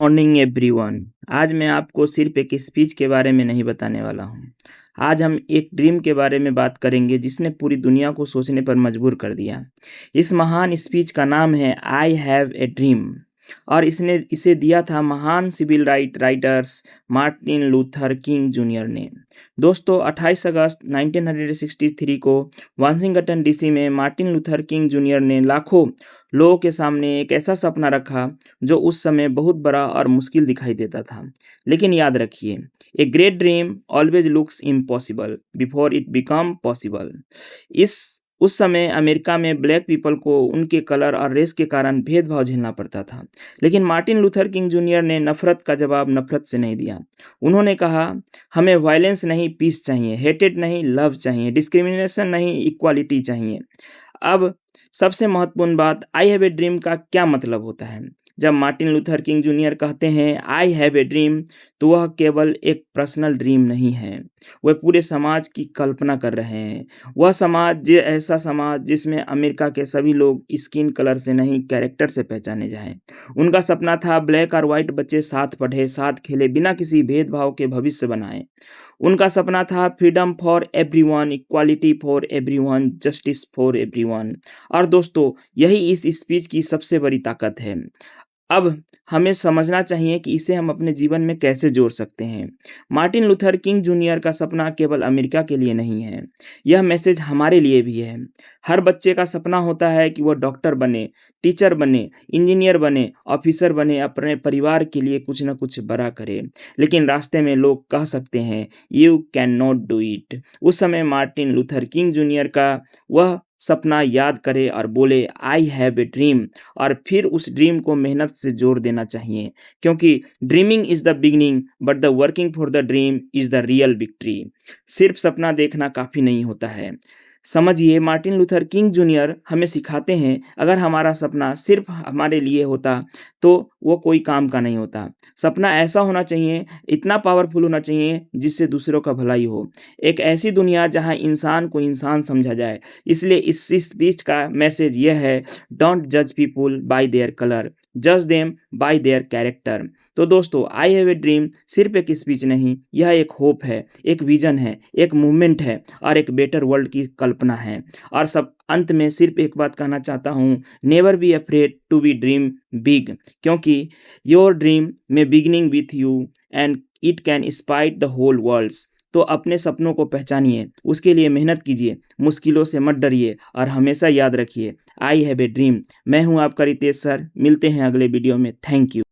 Morning everyone. आज मैं आपको सिर्फ एक स्पीच के बारे में नहीं बताने वाला हूँ। आज हम एक ड्रीम के बारे में बात करेंगे जिसने पूरी दुनिया को सोचने पर मजबूर कर दिया। इस महान स्पीच का नाम है आई हैव ए ड्रीम और इसने इसे दिया था महान civil writers Martin Luther King Junior ने। दोस्तों 28 अगस्त 1963 को वाशिंगटन डीसी में मार्टिन लूथर किंग जूनियर ने लाखों लोगों के सामने एक ऐसा सपना रखा जो उस समय बहुत बड़ा और मुश्किल दिखाई देता था। लेकिन याद रखिए, a great dream always looks impossible before it become possible. इस उस समय अमेरिका में ब्लैक पीपल को उनके कलर और रेस के कारण भेदभाव झेलना पड़ता था। लेकिन मार्टिन लूथर किंग जूनियर ने नफरत का जवाब नफरत से नहीं दिया। उन्होंने कहा, हमें वायलेंस नहीं पीस चाहिए, हेटेड नहीं लव चाहिए, डिस्क्रिमिनेशन नहीं इक्वालिटी चाहिए। अब सबसे महत्वपूर्ण बात, आई हैव ए ड्रीम का क्या मतलब होता है? जब मार्टिन लूथर किंग जूनियर कहते हैं आई हैव ए ड्रीम, तो वह केवल एक पर्सनल ड्रीम नहीं है, वह पूरे समाज की कल्पना कर रहे हैं। वह समाज ऐसा समाज जिसमें अमेरिका के सभी लोग स्किन कलर से नहीं कैरेक्टर से पहचाने जाएं। उनका सपना था ब्लैक और वाइट बच्चे साथ पढ़े, साथ खेले, बिना किसी भेदभाव के भविष्य बनाएं। उनका सपना था freedom for everyone, equality for everyone, justice for everyone. और दोस्तों, यही इस स्पीच की सबसे बड़ी ताकत है। अब हमें समझना चाहिए कि इसे हम अपने जीवन में कैसे जोड़ सकते हैं। मार्टिन लूथर किंग जूनियर का सपना केवल अमेरिका के लिए नहीं है, यह मैसेज हमारे लिए भी है। हर बच्चे का सपना होता है कि वह डॉक्टर बने, टीचर बने, इंजीनियर बने, ऑफिसर बने, अपने परिवार के लिए कुछ न कुछ बड़ा करे। लेकिन रास्ते में लोग कह सकते हैं, you can not do it. उस समय मार्टिन लूथर किंग जूनियर का वह सपना याद करे और बोले, आई हैव ए ड्रीम, और फिर उस ड्रीम को मेहनत से जोड़ देना चाहिए, क्योंकि dreaming is the beginning but the working for the dream is the real victory. सिर्फ सपना देखना काफ़ी नहीं होता है। समझिए, मार्टिन लूथर किंग जूनियर हमें सिखाते हैं, अगर हमारा सपना सिर्फ हमारे लिए होता तो वो कोई काम का नहीं होता। सपना ऐसा होना चाहिए, इतना पावरफुल होना चाहिए जिससे दूसरों का भलाई हो। एक ऐसी दुनिया जहाँ इंसान को इंसान समझा जाए। इसलिए इस स्पीच का मैसेज यह है, डोंट जज पीपल बाय देयर कलर, जज देम बाय देयर कैरेक्टर। तो दोस्तों, आई हैव ए ड्रीम सिर्फ एक स्पीच नहीं, यह एक होप है, एक विजन है, एक मूवमेंट है और एक बेटर वर्ल्ड की कल्पना है। और सब अंत में सिर्फ एक बात कहना चाहता हूँ, never be afraid to be dream big, क्योंकि your dream may beginning with you and it can inspire the whole worlds. तो अपने सपनों को पहचानिए, उसके लिए मेहनत कीजिए, मुश्किलों से मत डरिए और हमेशा याद रखिए, आई हैव ए ड्रीम। मैं हूं आपका रितेश सर, मिलते हैं अगले वीडियो में। Thank you.